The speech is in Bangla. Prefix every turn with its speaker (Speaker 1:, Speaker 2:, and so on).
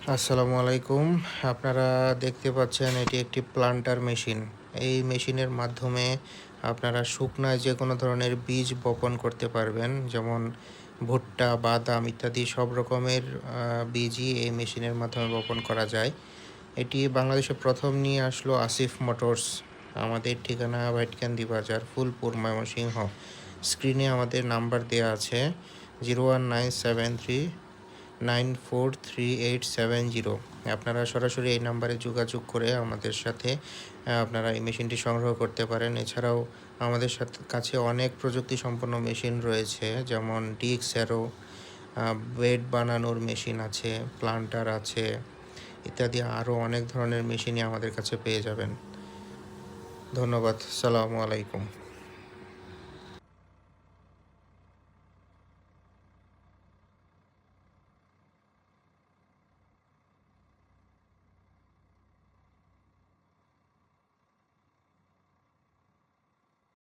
Speaker 1: আসসালামু আলাইকুম। আপনারা দেখতে পাচ্ছেন এটি একটি প্লান্টার মেশিন। এই মেশিনের মাধ্যমে আপনারা শুকনায় যেকোনো ধরনের বীজ বপন করতে পারবেন। যেমন ভুট্টা, বাদাম ইত্যাদি সব রকমের বীজই এই মেশিনের মাধ্যমে বপন করা যায়। এটি বাংলাদেশে ১ম নিয়ে আসলো আসিফ মোটরস। আমাদের ঠিকানা ভাইটকান্দি বাজার, ফুলপুর, ময়মনসিংহ। স্ক্রিনে আমাদের নাম্বার দেয়া আছে 01973943870। আপনারা সরাসরি এই নাম্বারে যোগাযোগ করে আমাদের সাথে আপনারা এই মেশিনটি সংগ্রহ করতে পারেন। এছাড়াও আমাদের কাছে অনেক প্রযুক্তি সম্পন্ন মেশিন রয়েছে, যেমন ডিক্স অ্যারো, বেড বানানোর মেশিন আছে, প্লান্টার আছে ইত্যাদি আরও অনেক ধরনের মেশিনই আমাদের কাছে পেয়ে যাবেন। ধন্যবাদ। সালামু আলাইকুম।